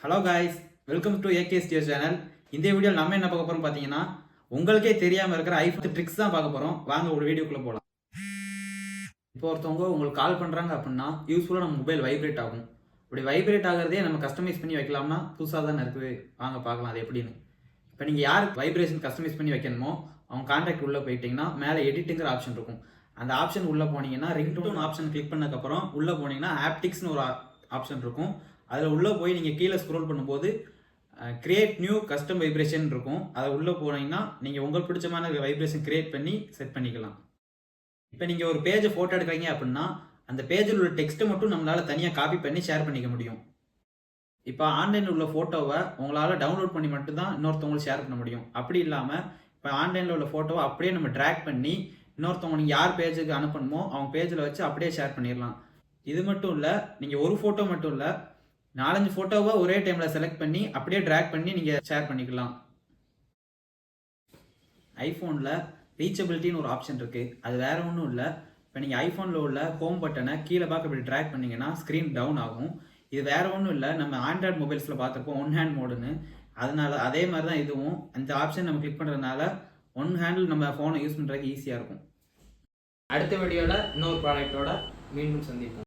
Hello guys, welcome to AKSDS channel. இந்த வீடியோவில் நம்ம என்ன பார்க்க போகிறோம் பார்த்தீங்கன்னா, உங்களுக்கே தெரியாமல் இருக்கிற ஐஃபோன் ட்ரிக்ஸ் தான் பார்க்க போகிறோம். வாங்க ஒரு வீடியோக்குள்ளே போகலாம். இப்போ ஒருத்தவங்க உங்களுக்கு கால் பண்ணுறாங்க அப்படின்னா யூஸ்ஃபுல்லாக நம்ம மொபைல் வைப்ரேட் ஆகும். இப்படி வைப்ரேட் ஆகிறதே நம்ம கஸ்டமைஸ் பண்ணி வைக்கலாம்னா புதுசாக தானே இருக்குது. வாங்க பார்க்கலாம் அது எப்படின்னு. இப்போ நீங்கள் யாருக்கு வைப்ரேஷன் கஸ்டமைஸ் பண்ணி வைக்கணுமோ அவங்க கான்டாக்ட் உள்ளே போயிட்டீங்கன்னா மேலே எடிட்டுங்கிற ஆப்ஷன் இருக்கும். அந்த ஆப்ஷன் உள்ளே போனீங்கன்னா ரிங்டோன் ஆப்ஷன் கிளிக் பண்ணதுக்கப்புறம் உள்ளே போனீங்கன்னா ஆப்டிக்ஸ்னு ஒரு ஆப்ஷன் இருக்கும். அதில் உள்ளே போய் நீங்கள் கீழே ஸ்க்ரோல் பண்ணும்போது கிரியேட் நியூ கஸ்டம் வைப்ரேஷன் இருக்கும். அதை உள்ளே போனீங்கன்னா நீங்கள் உங்களுக்கு பிடிச்சமான வைப்ரேஷன் கிரியேட் பண்ணி செட் பண்ணிக்கலாம். இப்போ நீங்கள் ஒரு பேஜை ஃபோட்டோ எடுக்கிறீங்க அப்படின்னா அந்த பேஜில் உள்ள டெக்ஸ்ட்டை மட்டும் நம்மளால் தனியாக காப்பி பண்ணி ஷேர் பண்ணிக்க முடியும். இப்போ ஆன்லைனில் உள்ள ஃபோட்டோவை உங்களால் டவுன்லோட் பண்ணி மட்டும்தான் இன்னொருத்தவங்களுக்கு ஷேர் பண்ண முடியும். அப்படி இல்லாமல் இப்போ ஆன்லைனில் உள்ள ஃபோட்டோவை அப்படியே நம்ம ட்ராக் பண்ணி இன்னொருத்தவங்க நீங்கள் யார் பேஜுக்கு அனுப்பணுமோ அவங்க பேஜில் வச்சு அப்படியே ஷேர் பண்ணிடலாம். இது மட்டும் இல்லை, நீங்கள் ஒரு ஃபோட்டோ மட்டும் இல்லை 4-5 ஃபோட்டோவை ஒரே டைமில் செலக்ட் பண்ணி அப்படியே ட்ராக் பண்ணி நீங்கள் ஷேர் பண்ணிக்கலாம். ஐஃபோனில் ரீச்சபிலிட்டின்னு ஒரு ஆப்ஷன் இருக்குது. அது வேறு ஒன்றும் இல்லை. இப்போ நீங்கள் ஐஃபோனில் உள்ள ஹோம் பட்டனை கீழே பார்க்க இப்படி ட்ராக் பண்ணிங்கன்னா ஸ்க்ரீன் டவுன் ஆகும். இது வேறு ஒன்றும் இல்லை, நம்ம ஆண்ட்ராய்டு மொபைல்ஸில் பார்த்துருப்போம் ஒன் ஹேண்ட் மோடுன்னு. அதனால அதே மாதிரி தான் இதுவும். அந்த ஆப்ஷன் நம்ம கிளிக் பண்ணுறதுனால ஒன் ஹேண்டில் நம்ம ஃபோனை யூஸ் பண்ணுறதுக்கு ஈஸியாக இருக்கும். அடுத்த வீடியோவில் இன்னொரு ப்ராடக்டோட மீண்டும் சந்திப்போம்.